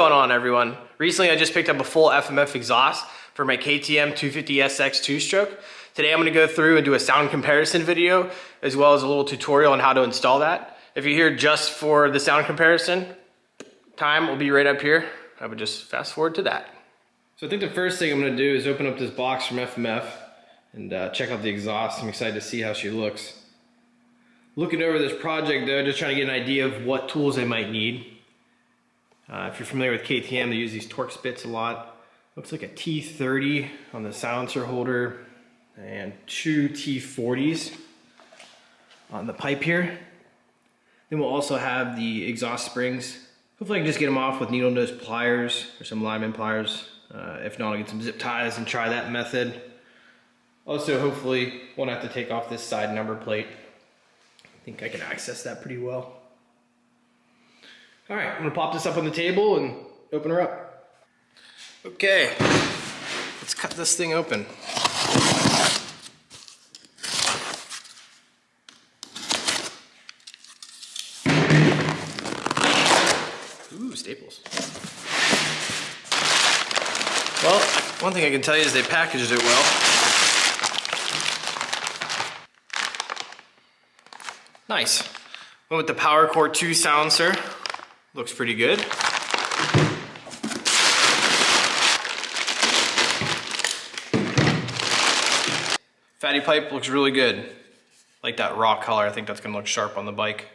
going on, everyone? Recently I just picked up a full FMF exhaust for my KTM 250SX 2-stroke. Today I'm going to go through and do a sound comparison video as well as a little tutorial on how to install that. If you're here just for the sound comparison, time will be right up here. I would just fast forward to that. So I think the first thing I'm going to do is open up this box from FMF and check out the exhaust. I'm excited to see how she looks. Looking over this project though, just trying to get an idea of what tools I might need. If you're familiar with KTM, they use these Torx bits a lot. Looks like a T30 on the silencer holder and two T40s on the pipe here. Then we'll also have the exhaust springs. Hopefully I can just get them off with needle nose pliers or some lineman pliers. If not, I'll get some zip ties and try that method. Also, hopefully, won't have to take off this side number plate. I think I can access that pretty well. All right, I'm gonna pop this up on the table and open her up. Okay, let's cut this thing open. Ooh, staples. Well, one thing I can tell you is they packaged it well. Nice. Went with the Power Core 2 silencer. Looks pretty good. Fatty pipe looks really good. Like that raw color, I think that's gonna look sharp on the bike.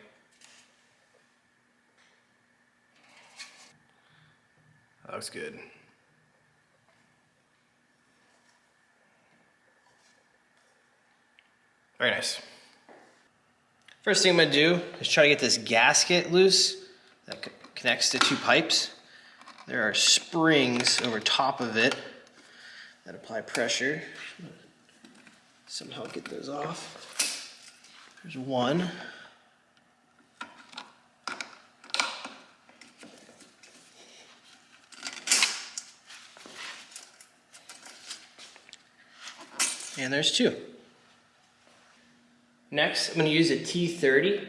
That looks good. Very nice. First thing I'm gonna do is try to get this gasket loose that connects the two pipes. There are springs over top of it that apply pressure. Somehow get those off. There's one. And there's two. Next, I'm going to use a T30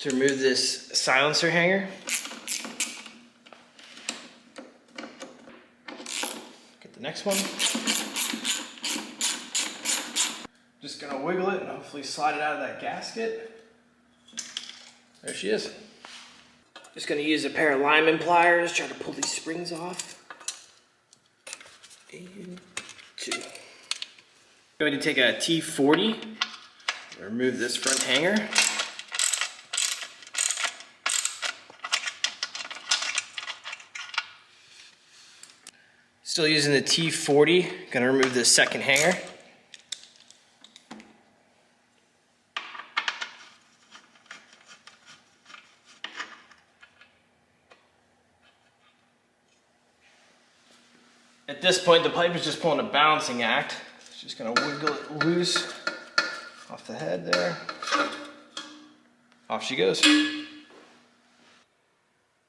to remove this silencer hanger. Get the next one. Just going to wiggle it and hopefully slide it out of that gasket. There she is. Just going to use a pair of lineman pliers, try to pull these springs off. And two. I'm going to take a T40. Remove this front hanger. Still using the T40, gonna remove this second hanger. At this point, the pipe is just pulling a balancing act. It's just gonna wiggle it loose. Off the head there. Off she goes.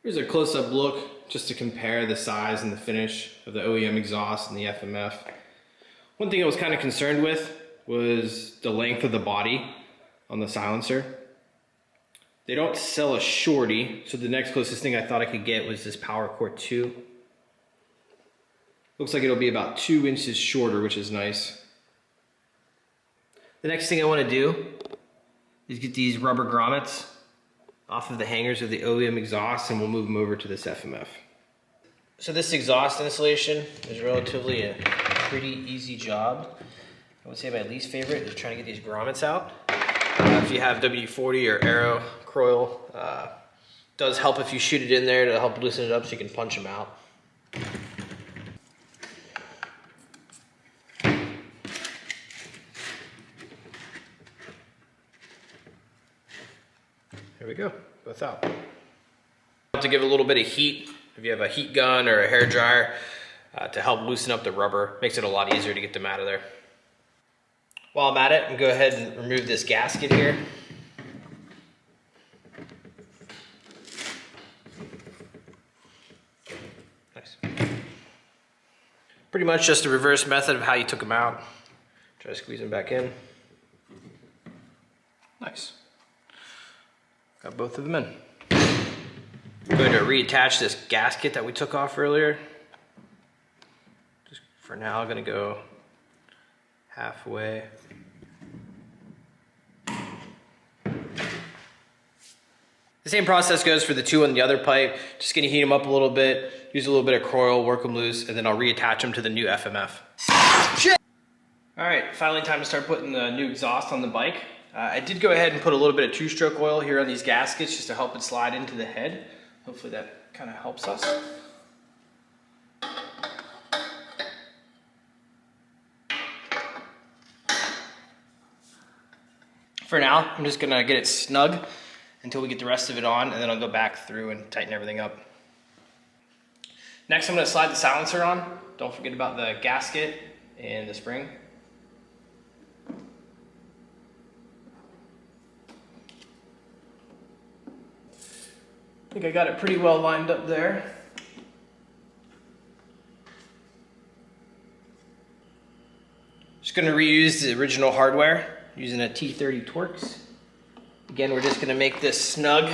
Here's a close-up look just to compare the size and the finish of the OEM exhaust and the FMF. One thing I was kind of concerned with was the length of the body on the silencer. They don't sell a shorty, so the next closest thing I thought I could get was this Power Core 2. Looks like it'll be about 2 inches shorter, which is nice. The next thing I want to do is get these rubber grommets off of the hangers of the OEM exhaust, and we'll move them over to this FMF. So this exhaust installation is relatively a pretty easy job. I would say my least favorite is trying to get these grommets out. If you have W40 or Aero coil, does help if you shoot it in there to help loosen it up so you can punch them out. There we go, both out. To give it a little bit of heat, if you have a heat gun or a hair dryer, to help loosen up the rubber, makes it a lot easier to get them out of there. While I'm at it, I'm gonna go ahead and remove this gasket here. Nice. Pretty much just a reverse method of how you took them out. Try to squeeze them back in. Nice. Got both of them in. I'm going to reattach this gasket that we took off earlier. Just for now, I'm going to go halfway. The same process goes for the two on the other pipe. Just gonna heat them up a little bit, use a little bit of coil, work them loose, and then I'll reattach them to the new FMF. All right, finally time to start putting the new exhaust on the bike. I did go ahead and put a little bit of two-stroke oil here on these gaskets just to help it slide into the head. Hopefully that kind of helps us. For now, I'm just gonna get it snug until we get the rest of it on, and then I'll go back through and tighten everything up. Next, I'm gonna slide the silencer on. Don't forget about the gasket and the spring. I think I got it pretty well lined up there. Just gonna reuse the original hardware using a T30 Torx. Again, we're just gonna make this snug.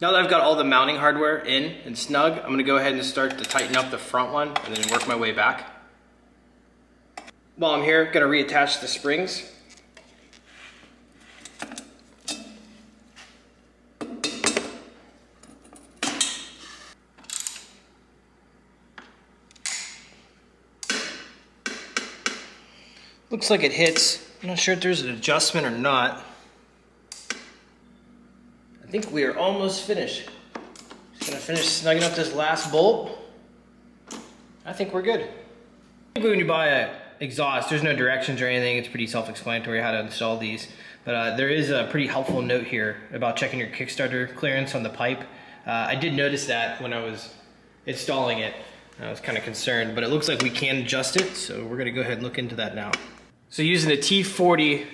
Now that I've got all the mounting hardware in and snug, I'm gonna go ahead and start to tighten up the front one and then work my way back. While I'm here, gonna reattach the springs. Looks like it hits. I'm not sure if there's an adjustment or not. I think we are almost finished. Just gonna finish snugging up this last bolt. I think we're good. Typically when you buy an exhaust, there's no directions or anything. It's pretty self-explanatory how to install these. But there is a pretty helpful note here about checking your kickstarter clearance on the pipe. I did notice that when I was installing it. I was kind of concerned, but it looks like we can adjust it, so we're gonna go ahead and look into that now. So using a T40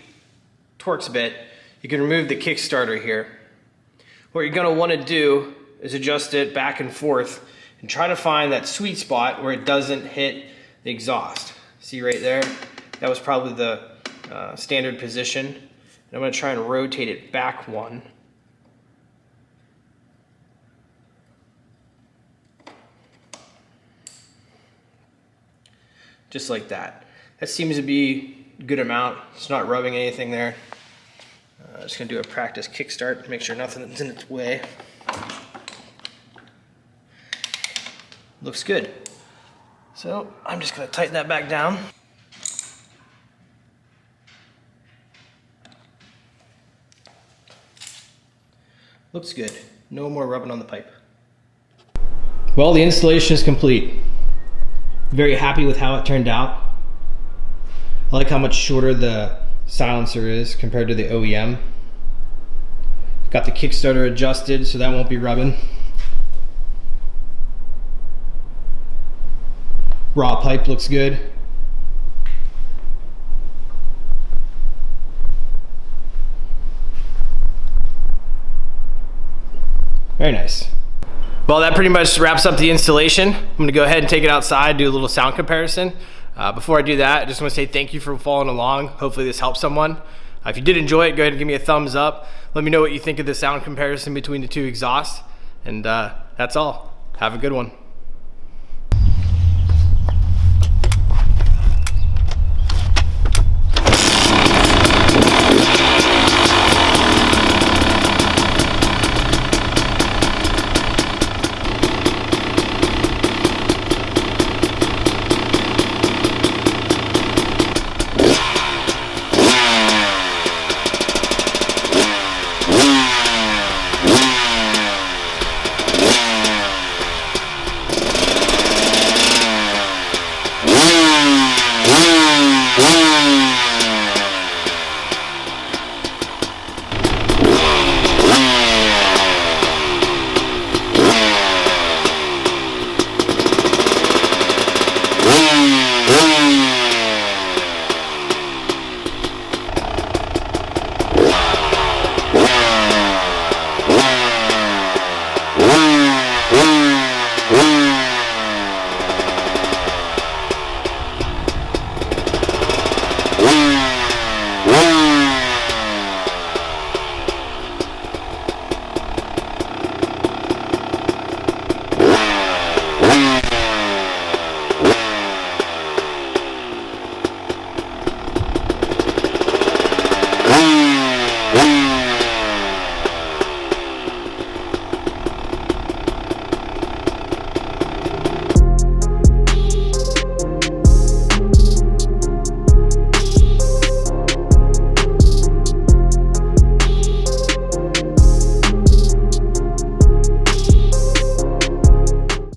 Torx bit, you can remove the kickstarter here. What you're gonna wanna do is adjust it back and forth and try to find that sweet spot where it doesn't hit the exhaust. See right there? That was probably the standard position. And I'm gonna try and rotate it back one. Just like that. That seems to be a good amount. It's not rubbing anything there. Just gonna do a practice kickstart to make sure nothing's in its way. Looks good. So I'm just gonna tighten that back down. Looks good. No more rubbing on the pipe. Well, the installation is complete. Very happy with how it turned out. I like how much shorter the silencer is compared to the OEM. Got the kickstarter adjusted so that won't be rubbing. Raw pipe looks good. Very nice. Well, that pretty much wraps up the installation. I'm gonna go ahead and take it outside, do a little sound comparison. Before I do that, I just wanna say thank you for following along. Hopefully this helps someone. If you did enjoy it, go ahead and give me a thumbs up. Let me know what you think of the sound comparison between the two exhausts. And that's all. Have a good one.